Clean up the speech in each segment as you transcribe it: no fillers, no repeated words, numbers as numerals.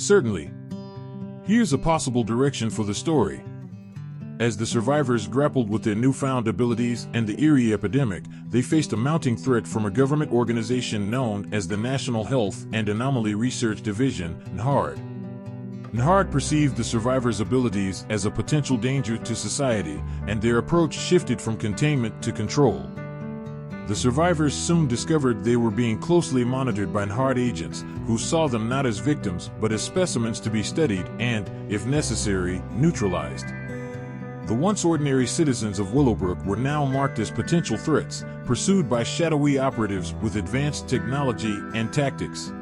Certainly. Here's a possible direction for the story. As the survivors grappled with their newfound abilities and the eerie epidemic, they faced a mounting threat from a government organization known as the National Health and Anomaly Research Division, NHARD. NHARD perceived the survivors' abilities as a potential danger to society, and their approach shifted from containment to control. The survivors soon discovered they were being closely monitored by NHARD agents, who saw them not as victims but as specimens to be studied and, if necessary, neutralized. The once ordinary citizens of Willowbrook were now marked as potential threats, pursued by shadowy operatives with advanced technology and tactics.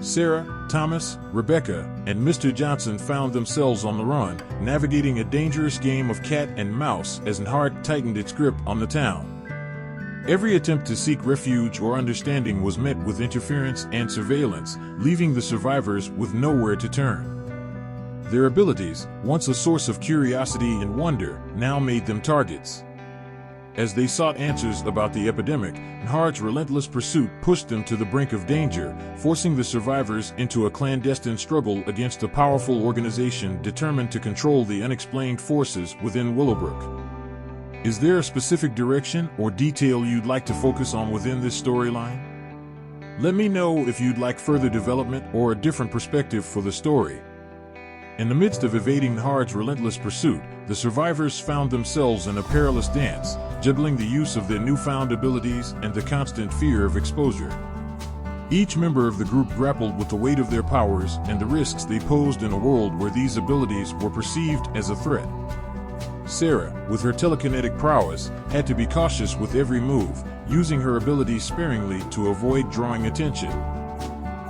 Sarah, Thomas, Rebecca, and Mr. Johnson found themselves on the run, navigating a dangerous game of cat and mouse as NHARD tightened its grip on the town. Every attempt to seek refuge or understanding was met with interference and surveillance, leaving the survivors with nowhere to turn. Their abilities, once a source of curiosity and wonder, now made them targets. As they sought answers about the epidemic, NHARD's relentless pursuit pushed them to the brink of danger, forcing the survivors into a clandestine struggle against a powerful organization determined to control the unexplained forces within Willowbrook. Is there a specific direction or detail you'd like to focus on within this storyline? Let me know if you'd like further development or a different perspective for the story. In the midst of evading NHARD's relentless pursuit, the survivors found themselves in a perilous dance, juggling the use of their newfound abilities and the constant fear of exposure. Each member of the group grappled with the weight of their powers and the risks they posed in a world where these abilities were perceived as a threat. Sarah, with her telekinetic prowess, had to be cautious with every move, using her abilities sparingly to avoid drawing attention.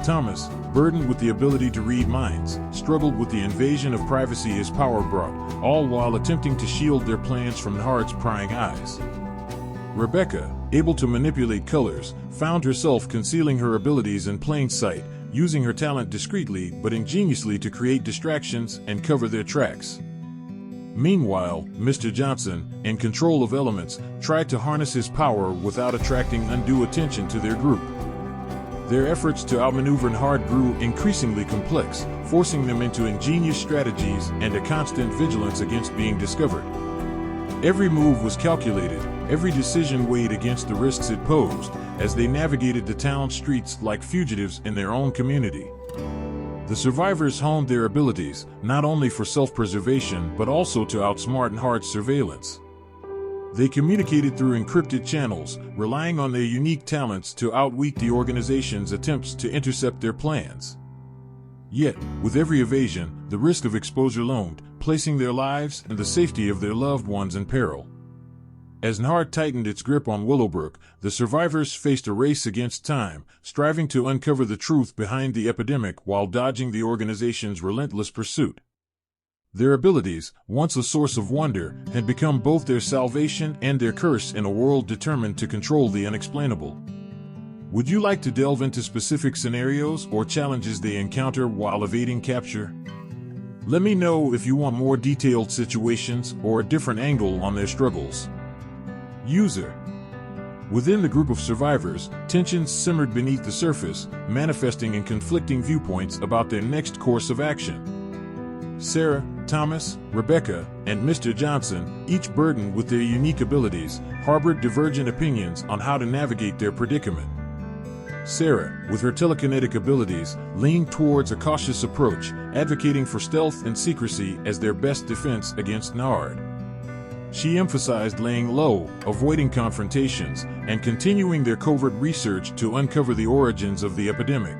Thomas, burdened with the ability to read minds, struggled with the invasion of privacy his power brought, all while attempting to shield their plans from NHARD's prying eyes. Rebecca, able to manipulate colors, found herself concealing her abilities in plain sight, using her talent discreetly but ingeniously to create distractions and cover their tracks. Meanwhile, Mr. Johnson, in control of elements, tried to harness his power without attracting undue attention to their group. Their efforts to outmaneuver NHARD grew increasingly complex, forcing them into ingenious strategies and a constant vigilance against being discovered. Every move was calculated, every decision weighed against the risks it posed, as they navigated the town streets like fugitives in their own community. The survivors honed their abilities, not only for self-preservation but also to outsmart NHARD's surveillance. They communicated through encrypted channels, relying on their unique talents to outwit the organization's attempts to intercept their plans. Yet, with every evasion, the risk of exposure loomed, placing their lives and the safety of their loved ones in peril. As NHARD tightened its grip on Willowbrook, the survivors faced a race against time, striving to uncover the truth behind the epidemic while dodging the organization's relentless pursuit. Their abilities, once a source of wonder, had become both their salvation and their curse in a world determined to control the unexplainable. Would you like to delve into specific scenarios or challenges they encounter while evading capture? Let me know if you want more detailed situations or a different angle on their struggles. User. Within the group of survivors, tensions simmered beneath the surface, manifesting in conflicting viewpoints about their next course of action. Sarah, Thomas, Rebecca, and Mr. Johnson, each burdened with their unique abilities, harbored divergent opinions on how to navigate their predicament. Sarah, with her telekinetic abilities, leaned towards a cautious approach, advocating for stealth and secrecy as their best defense against NHARD. She emphasized laying low, avoiding confrontations, and continuing their covert research to uncover the origins of the epidemic.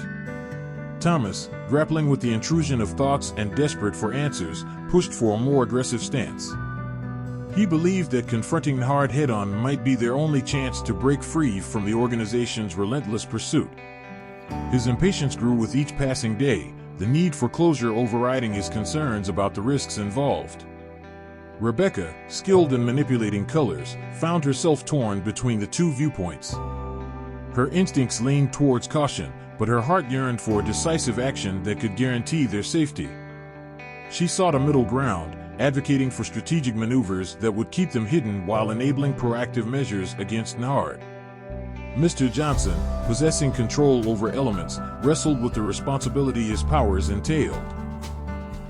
Thomas, grappling with the intrusion of thoughts and desperate for answers, pushed for a more aggressive stance. He believed that confronting NHARD head-on might be their only chance to break free from the organization's relentless pursuit. His impatience grew with each passing day, the need for closure overriding his concerns about the risks involved. Rebecca, skilled in manipulating colors, found herself torn between the two viewpoints. Her instincts leaned towards caution, but her heart yearned for a decisive action that could guarantee their safety. She sought a middle ground, advocating for strategic maneuvers that would keep them hidden while enabling proactive measures against NHARD. Mr. Johnson, possessing control over elements, wrestled with the responsibility his powers entailed.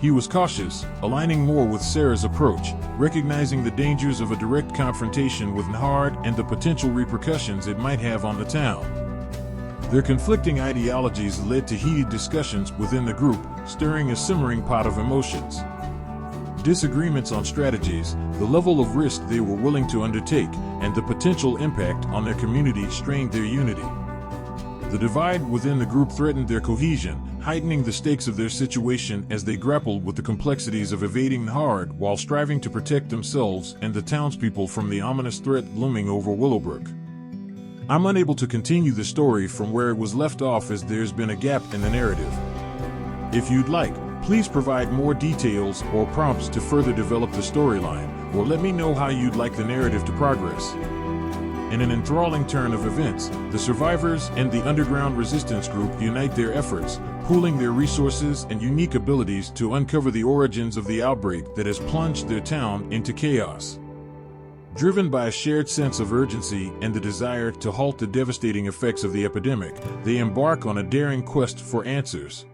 He was cautious, aligning more with Sarah's approach, recognizing the dangers of a direct confrontation with Nahard and the potential repercussions it might have on the town. Their conflicting ideologies led to heated discussions within the group, stirring a simmering pot of emotions. Disagreements on strategies, the level of risk they were willing to undertake, and the potential impact on their community strained their unity. The divide within the group threatened their cohesion, heightening the stakes of their situation as they grappled with the complexities of evading Nahard while striving to protect themselves and the townspeople from the ominous threat looming over Willowbrook. I'm unable to continue the story from where it was left off as there's been a gap in the narrative. If you'd like, please provide more details or prompts to further develop the storyline, or let me know how you'd like the narrative to progress. In an enthralling turn of events, the survivors and the underground resistance group unite their efforts, pooling their resources and unique abilities to uncover the origins of the outbreak that has plunged their town into chaos. Driven by a shared sense of urgency and the desire to halt the devastating effects of the epidemic, they embark on a daring quest for answers.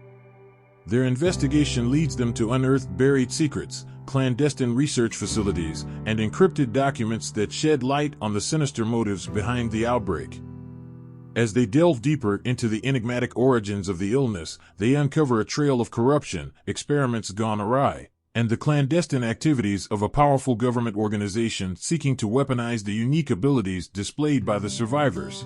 Their investigation leads them to unearth buried secrets, clandestine research facilities, and encrypted documents that shed light on the sinister motives behind the outbreak. As they delve deeper into the enigmatic origins of the illness, they uncover a trail of corruption, experiments gone awry, and the clandestine activities of a powerful government organization seeking to weaponize the unique abilities displayed by the survivors.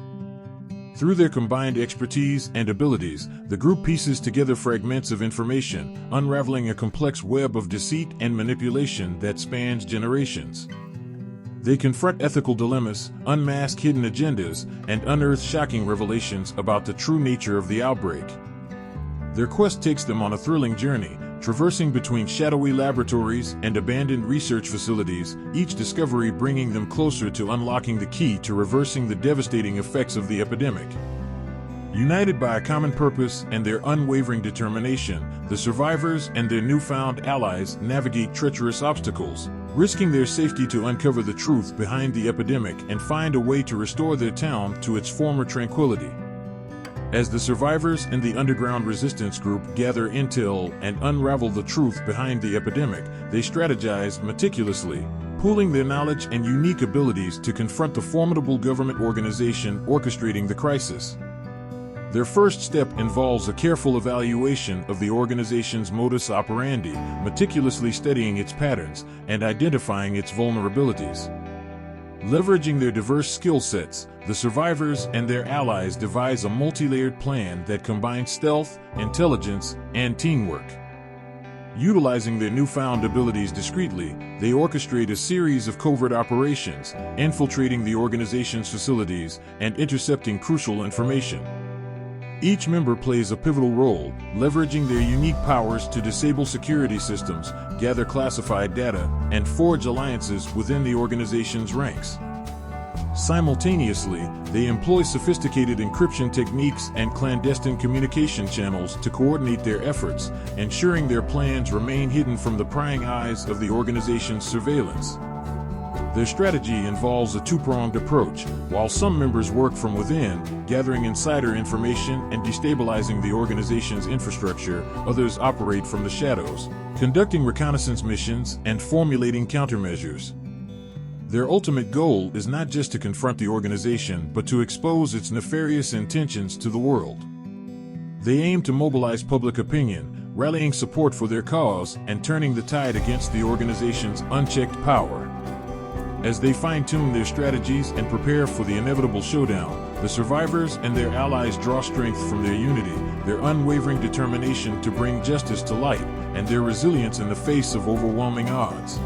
Through their combined expertise and abilities, the group pieces together fragments of information, unraveling a complex web of deceit and manipulation that spans generations. They confront ethical dilemmas, unmask hidden agendas, and unearth shocking revelations about the true nature of the outbreak. Their quest takes them on a thrilling journey, traversing between shadowy laboratories and abandoned research facilities, each discovery bringing them closer to unlocking the key to reversing the devastating effects of the epidemic. United by a common purpose and their unwavering determination, the survivors and their newfound allies navigate treacherous obstacles, risking their safety to uncover the truth behind the epidemic and find a way to restore their town to its former tranquility. As the survivors and the underground resistance group gather intel and unravel the truth behind the epidemic, they strategize meticulously, pooling their knowledge and unique abilities to confront the formidable government organization orchestrating the crisis. Their first step involves a careful evaluation of the organization's modus operandi, meticulously studying its patterns and identifying its vulnerabilities. Leveraging their diverse skill sets, the survivors and their allies devise a multi-layered plan that combines stealth, intelligence, and teamwork. Utilizing their newfound abilities discreetly, they orchestrate a series of covert operations, infiltrating the organization's facilities and intercepting crucial information. Each member plays a pivotal role, leveraging their unique powers to disable security systems, gather classified data, and forge alliances within the organization's ranks. Simultaneously, they employ sophisticated encryption techniques and clandestine communication channels to coordinate their efforts, ensuring their plans remain hidden from the prying eyes of the organization's surveillance. Their strategy involves a two-pronged approach. While some members work from within, gathering insider information and destabilizing the organization's infrastructure, others operate from the shadows, conducting reconnaissance missions and formulating countermeasures. Their ultimate goal is not just to confront the organization, but to expose its nefarious intentions to the world. They aim to mobilize public opinion, rallying support for their cause, and turning the tide against the organization's unchecked power. As they fine-tune their strategies and prepare for the inevitable showdown, the survivors and their allies draw strength from their unity, their unwavering determination to bring justice to light, and their resilience in the face of overwhelming odds.